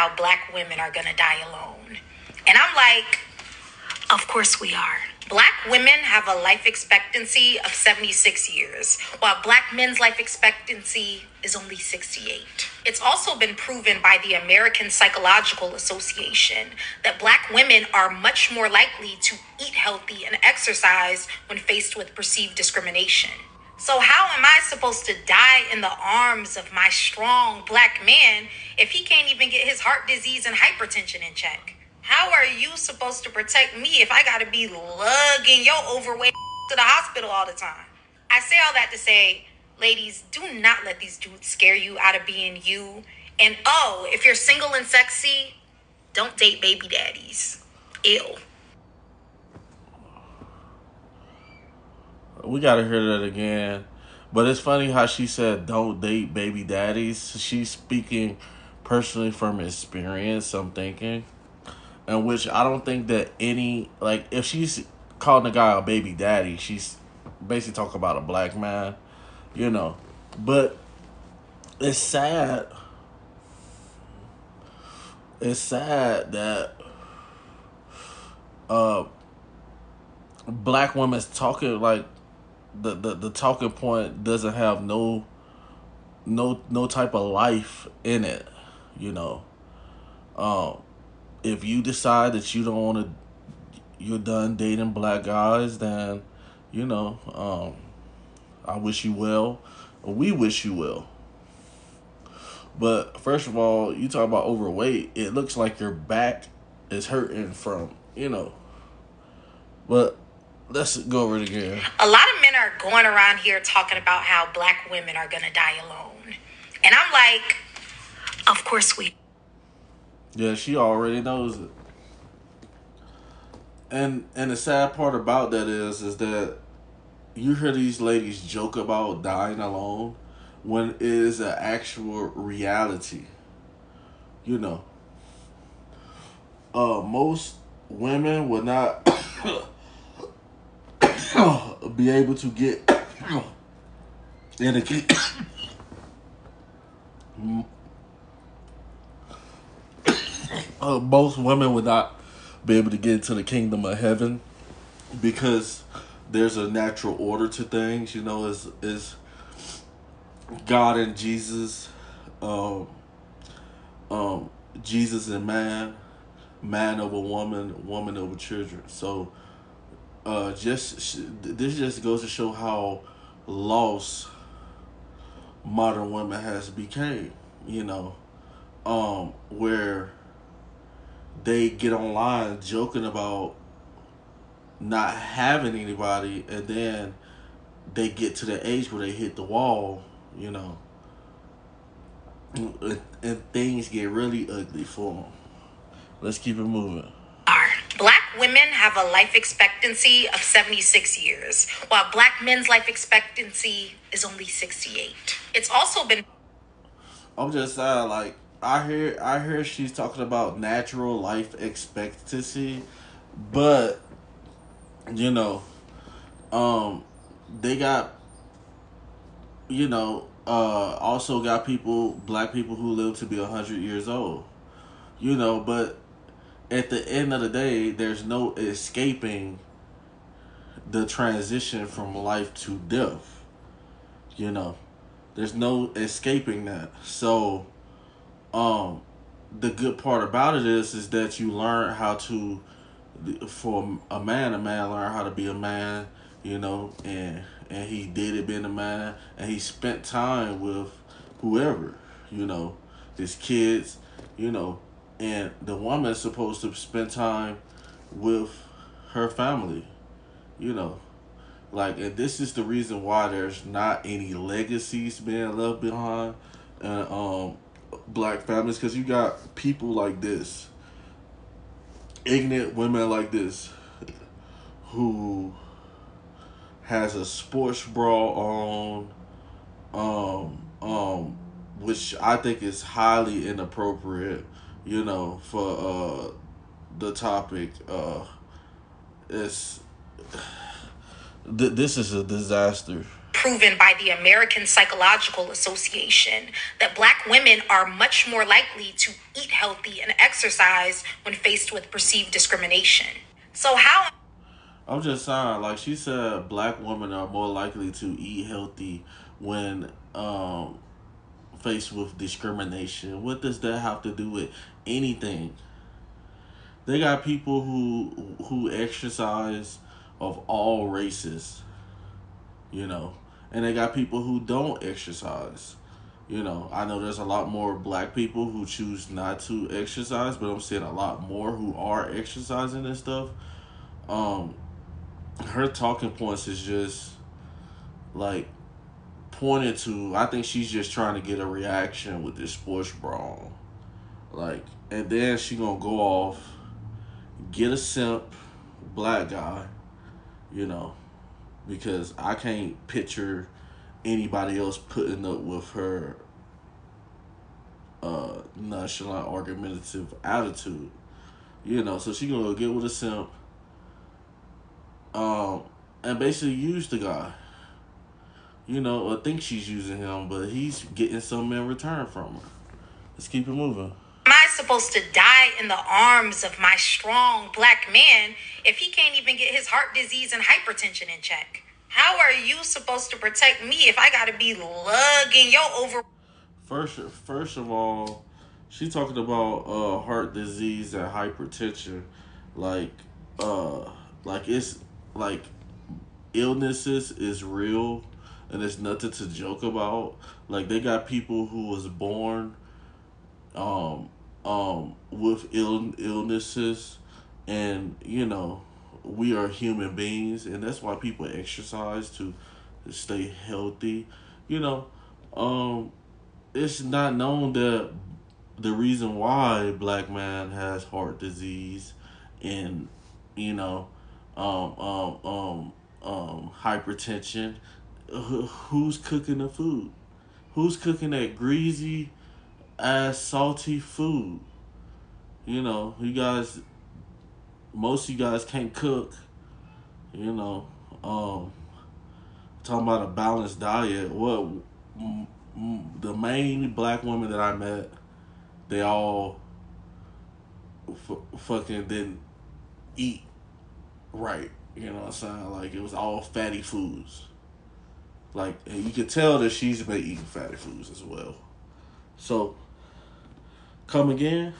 how black women are gonna die alone. And I'm like, of course we are. Black women have a life expectancy of 76 years, while black men's life expectancy is only 68. It's also been proven by the American Psychological Association that black women are much more likely to eat healthy and exercise when faced with perceived discrimination. So how am I supposed to die in the arms of my strong black man if he can't even get his heart disease and hypertension in check? How are you supposed to protect me if I gotta be lugging your overweight to the hospital all the time? I say all that to say, ladies, do not let these dudes scare you out of being you. And oh, if you're single and sexy, don't date baby daddies. Ew. We gotta hear that again. But it's funny how she said don't date baby daddies. She's speaking personally from experience, I'm thinking. In which I don't think that any, like, if she's calling a guy a baby daddy, she's basically talking about a black man, you know. But it's sad. It's sad that uh black women's talking, like, the talking point doesn't have no type of life in it, you know. If you decide that you don't want to, you're done dating black guys, then, you know, I wish you well. We wish you well. But first of all, you talk about overweight. It looks like your back is hurting from, you know. But let's go over it again. A lot of men are going around here talking about how black women are gonna die alone. And I'm like, of course we. Yeah, she already knows it. And the sad part about that is that you hear these ladies joke about dying alone when it is an actual reality. You know, most women would not be able to get in most women would not be able to get into the kingdom of heaven because there's a natural order to things. You know, is God and Jesus, Jesus and man over woman, woman over children. So, this just goes to show how lost modern women has became. You know, where they get online joking about not having anybody, and then they get to the age where they hit the wall, you know, and things get really ugly for them. Let's keep it moving. Black women have a life expectancy of 76 years, while black men's life expectancy is only 68. It's also been. I'm just saying, like, I hear she's talking about natural life expectancy, but you know, they got, you know, also got black people who live to be 100 years old, you know, but at the end of the day, there's no escaping the transition from life to death, you know, there's no escaping that. So, the good part about it is that you learn how to, for a man learn how to be a man, you know, and he did it being a man, and he spent time with whoever, you know, his kids, you know, and the woman's supposed to spend time with her family, you know, like, and this is the reason why there's not any legacies being left behind, and black families, because you got people like this, ignorant women like this, who has a sports bra on, which I think is highly inappropriate, you know, for the topic. It's this is a disaster. proven by the American Psychological Association that Black women are much more likely to eat healthy and exercise when faced with perceived discrimination. So, how? I'm just saying, like she said, black women are more likely to eat healthy when faced with discrimination. What does that have to do with anything? They got people who exercise of all races, you know, and they got people who don't exercise. You know, I know there's a lot more black people who choose not to exercise, but I'm seeing a lot more who are exercising and stuff. Um, Her talking points is just like pointed to. I think she's just trying to get a reaction with this sports brawl, like, and then she gonna go off, get a simp black guy, you know, because I can't picture anybody else putting up with her nonchalant, argumentative attitude, you know. So she gonna get with a simp, um, and basically use the guy, you know, or think she's using him, but he's getting something in return from her. Let's keep it moving. Am I supposed to die in the arms of my strong Black man if he can't even get his heart disease and hypertension in check? How are you supposed to protect me if I gotta be lugging your over? First of all, she talking about heart disease and hypertension, like like it's like illnesses is real and it's nothing to joke about. Like they got people who was born with illnesses, and you know, we are human beings, and that's why people exercise to stay healthy. You know, it's not known that the reason why black man has heart disease and you know hypertension. Who's cooking the food? Who's cooking that greasy ass salty food? You know, you guys, most of you guys can't cook. You know, talking about a balanced diet. What the main black women that I met, they all fucking didn't eat right. You know what I'm saying? Like it was all fatty foods. Like, and you could tell that she's been eating fatty foods as well. So, come again?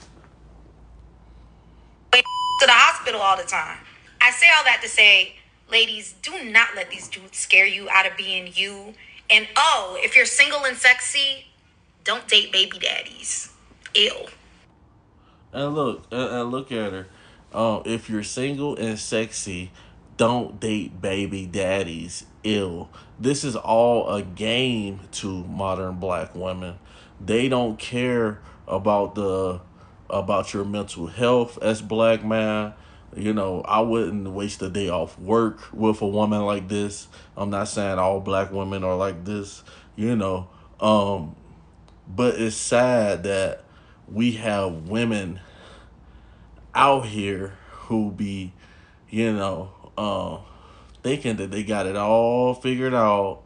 To the hospital all the time. I say all that to say, ladies, do not let these dudes scare you out of being you. And oh, if you're single and sexy, don't date baby daddies. Ew. And look at her. If you're single and sexy, don't date baby daddies. Ill. This is all a game to modern black women. They don't care about your mental health as black man. You know, I wouldn't waste a day off work with a woman like this. I'm not saying all black women are like this, you know. But it's sad that we have women out here who be, you know, thinking that they got it all figured out,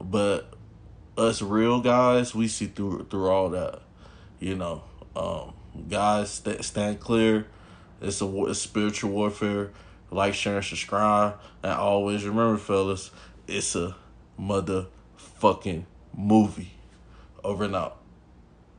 but us real guys, we see through all that, you know. Guys, stand clear. It's a spiritual warfare. Like, share, and subscribe, and always remember, fellas, it's a motherfucking movie. Over and out.